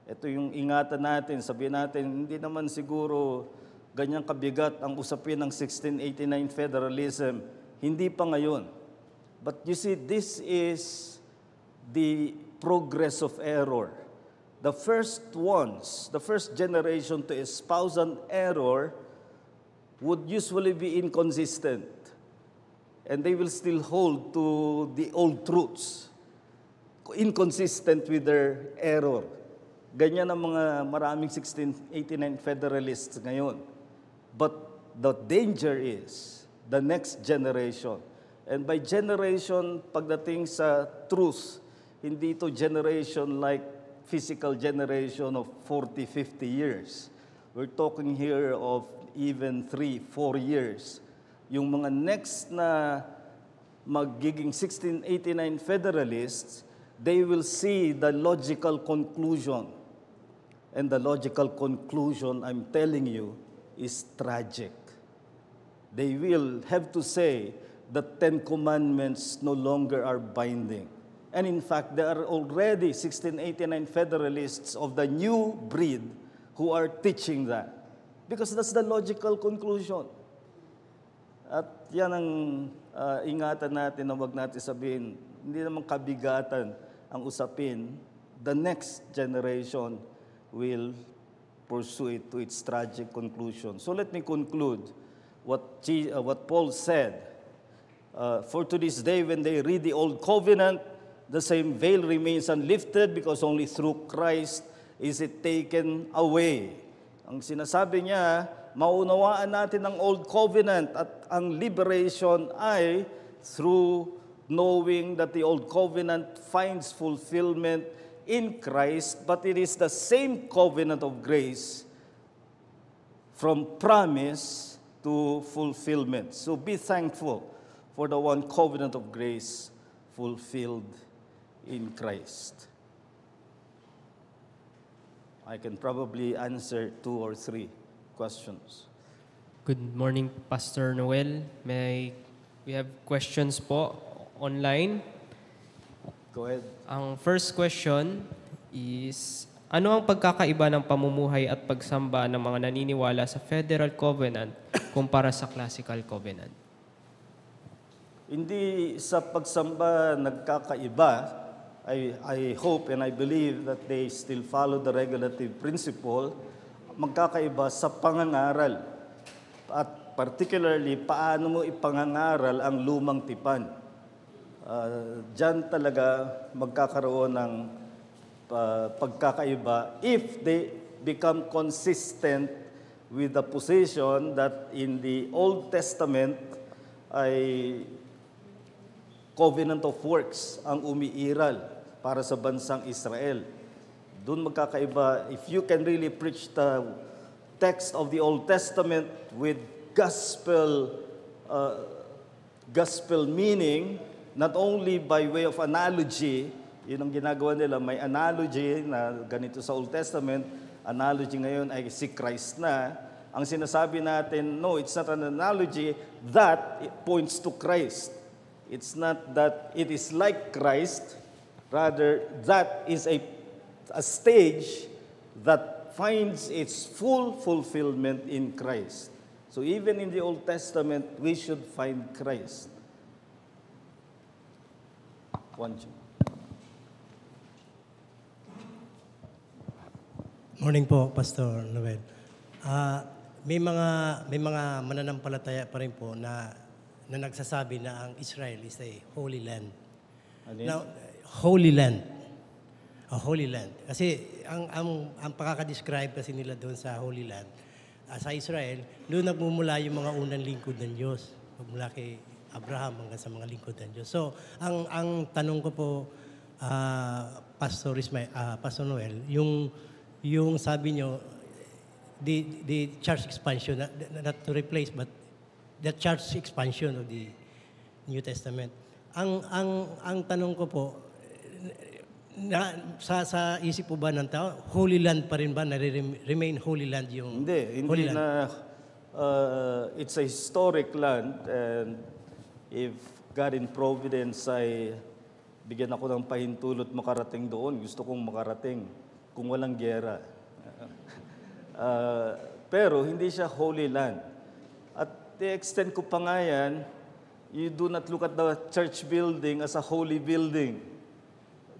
[SPEAKER 2] Ito yung ingatan natin, sabihin natin, hindi naman siguro ganyang kabigat ang usapin ng 1689 federalism. Hindi pa ngayon. But you see, this is the progress of error. The first ones, the first generation to espouse an error would usually be inconsistent. And they will still hold to the old truths, inconsistent with their error. Ganyan ang mga maraming 1689 Federalists ngayon. But the danger is the next generation. And by generation, pagdating sa truth, hindi ito generation like physical generation of 40, 50 years. We're talking here of even 3, 4 years. Yung mga next na magiging 1689 Federalists, they will see the logical conclusion. And the logical conclusion, I'm telling you, is tragic. They will have to say that 10 Commandments no longer are binding. And in fact, there are already 1689 Federalists of the new breed who are teaching that. Because that's the logical conclusion. At yan ang ingatan natin na wag natin sabihin, hindi naman kabigatan ang usapin. The next generation will pursue it to its tragic conclusion. So let me conclude what Paul said. For to this day, when they read the Old Covenant, the same veil remains unlifted because only through Christ is it taken away. Ang sinasabi niya, maunawaan natin ang Old Covenant at ang liberation ay through knowing that the Old Covenant finds fulfillment in Christ, but it is the same covenant of grace from promise to fulfillment. So be thankful for the one covenant of grace fulfilled in Christ. I can probably answer 2 or 3 questions.
[SPEAKER 3] Good morning, Pastor Noel. We have questions po online.
[SPEAKER 2] Go ahead.
[SPEAKER 3] Ang first question is, ano ang pagkakaiba ng pamumuhay at pagsamba ng mga naniniwala sa Federal Covenant kumpara sa Classical Covenant?
[SPEAKER 2] Hindi sa pagsamba nagkakaiba. I hope and I believe that they still follow the regulative principle. Magkakaiba sa pangangaral. At particularly, paano mo ipangangaral ang lumang tipan. Diyan talaga magkakaroon ng pagkakaiba if they become consistent with the position that in the Old Testament ay covenant of works ang umiiral para sa bansang Israel. Doon magkakaiba. If you can really preach the text of the Old Testament with gospel meaning, not only by way of analogy, yun ang ginagawa nila, may analogy na ganito sa Old Testament, analogy ngayon ay si Christ na. Ang sinasabi natin, no, it's not an analogy, that it points to Christ. It's not that it is like Christ, rather that is a stage that finds its full fulfillment in Christ. So even in the Old Testament, we should find Christ.
[SPEAKER 4] Morning po, Pastor Noel. May mga mananampalataya pa rin po na nagsasabi na ang Israel is a holy land.
[SPEAKER 2] Ano yun?
[SPEAKER 4] Now, holy land. A holy land. Kasi ang pakaka-describe kasi nila doon sa holy land, sa Israel, doon nagmumula yung mga unang lingkod ng Diyos. Magmula kay Abraham hanggang sa mga lingkod ng Diyos. So, ang tanong ko po, Pastor Noel, yung sabi nyo, the church expansion, not to replace, but the church expansion of the New Testament. Ang tanong ko po, sa isip po ba ng tao, Holy Land pa rin ba? Remain Holy Land yung
[SPEAKER 2] Hindi
[SPEAKER 4] Holy Land?
[SPEAKER 2] na, it's a historic land, and if God in Providence ay bigyan ako ng pahintulot makarating doon, gusto kong makarating kung walang gyera. Pero hindi siya Holy Land. At i-extend ko pa nga yan, you do not look at the church building as a holy building.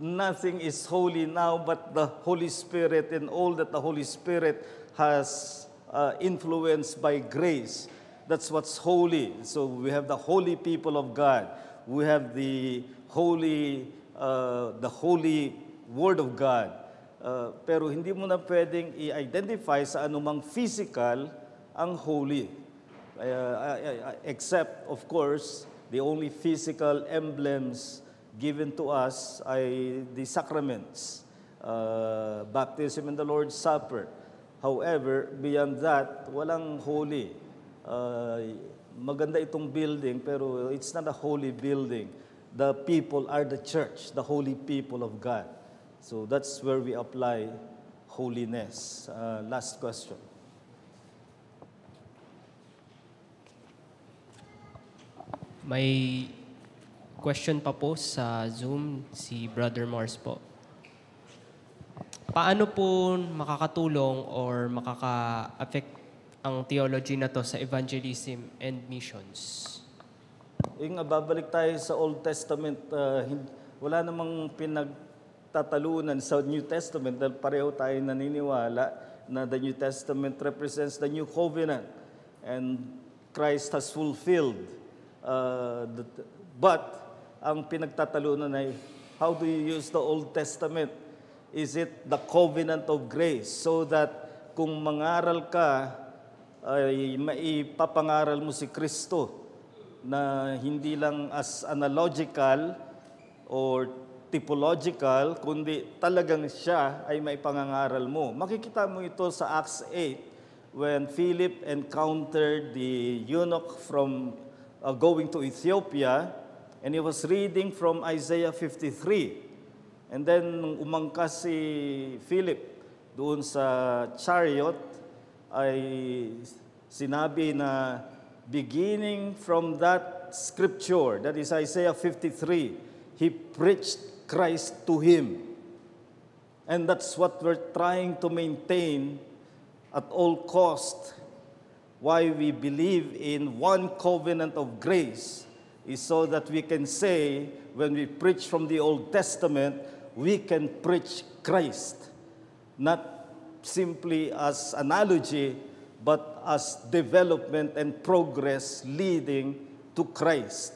[SPEAKER 2] Nothing is holy now but the Holy Spirit and all that the Holy Spirit has influenced by grace. That's what's holy. So we have the holy people of God. We have the holy Word of God. Pero hindi mo na pwedeng i-identify sa anumang physical ang holy. Except, of course, the only physical emblems given to us ay the sacraments, baptism and the Lord's Supper. However, beyond that, walang holy. Maganda itong building, pero it's not a holy building. The people are the church, the holy people of God. So that's where we apply holiness. Last question.
[SPEAKER 3] question pa po sa Zoom, si Brother Mars po. Paano po makakatulong or makaka-affect ang theology na to sa evangelism and missions?
[SPEAKER 2] Yung babalik tayo sa Old Testament, wala namang pinagtatalunan sa New Testament dahil pareho tayo naniniwala na the New Testament represents the New Covenant and Christ has fulfilled. But ang pinagtatalunan ay, how do you use the Old Testament? Is it the covenant of grace? So that kung mangaral ka, ay maipapangaral mo si Kristo na hindi lang as analogical or typological, kundi talagang siya ay maipangangaral mo. Makikita mo ito sa Acts 8 when Philip encountered the eunuch from going to Ethiopia and he was reading from Isaiah 53. And then nung umangkas si Philip doon sa chariot, ay sinabi na beginning from that scripture, that is Isaiah 53, he preached Christ to him. And that's what we're trying to maintain at all cost. Why we believe in one covenant of grace is so that we can say, when we preach from the Old Testament, we can preach Christ. Not simply as analogy, but as development and progress leading to Christ.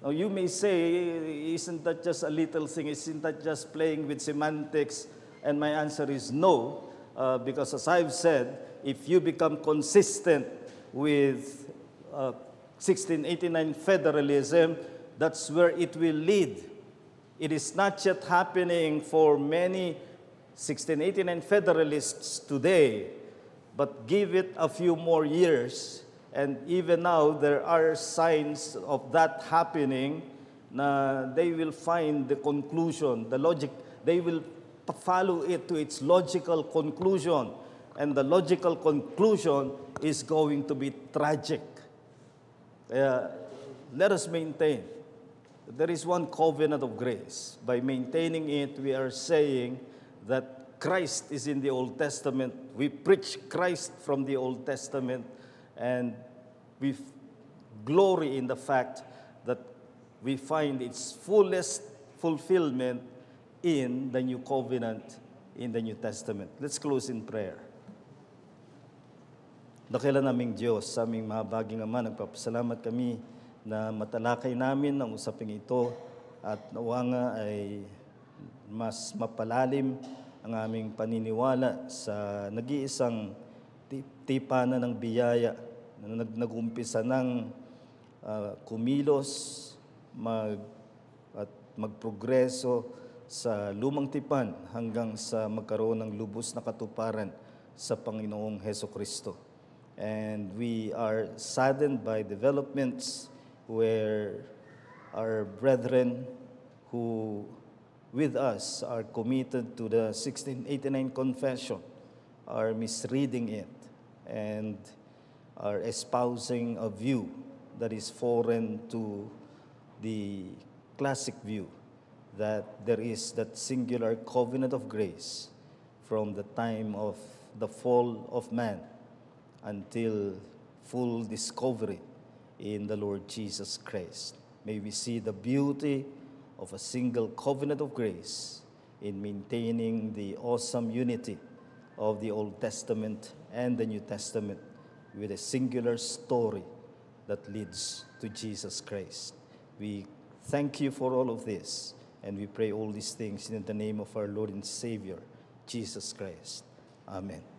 [SPEAKER 2] Now you may say, isn't that just a little thing? Isn't that just playing with semantics? And my answer is no, because as I've said, if you become consistent with 1689 federalism, that's where it will lead. It is not yet happening for many 1689 Federalists today, but give it a few more years, and even now there are signs of that happening, na they will find the conclusion, the logic, they will follow it to its logical conclusion, and the logical conclusion is going to be tragic. Let us maintain that there is one covenant of grace. By maintaining it, we are saying that Christ is in the Old Testament. We preach Christ from the Old Testament, and we glory in the fact that we find its fullest fulfillment in the New Covenant, in the New Testament. Let's close in prayer. Dakilan naming Diyos, sa aming mahabaging Ama, nagpapasalamat kami na matalakay namin ang usaping ito at nawa nga ay mas mapalalim ang aming paniniwala sa nag-iisang tipanan ng biyaya na nag-umpisa ng kumilos at magprogreso sa lumang tipan hanggang sa magkaroon ng lubos na katuparan sa Panginoong Hesukristo. And we are saddened by developments where our brethren who with us are committed to the 1689 Confession are misreading it and are espousing a view that is foreign to the classic view that there is that singular covenant of grace from the time of the fall of man until full discovery in the Lord Jesus Christ. May we see the beauty of a single covenant of grace in maintaining the awesome unity of the Old Testament and the New Testament with a singular story that leads to Jesus Christ. We thank you for all of this, and we pray all these things in the name of our Lord and Savior, Jesus Christ. Amen.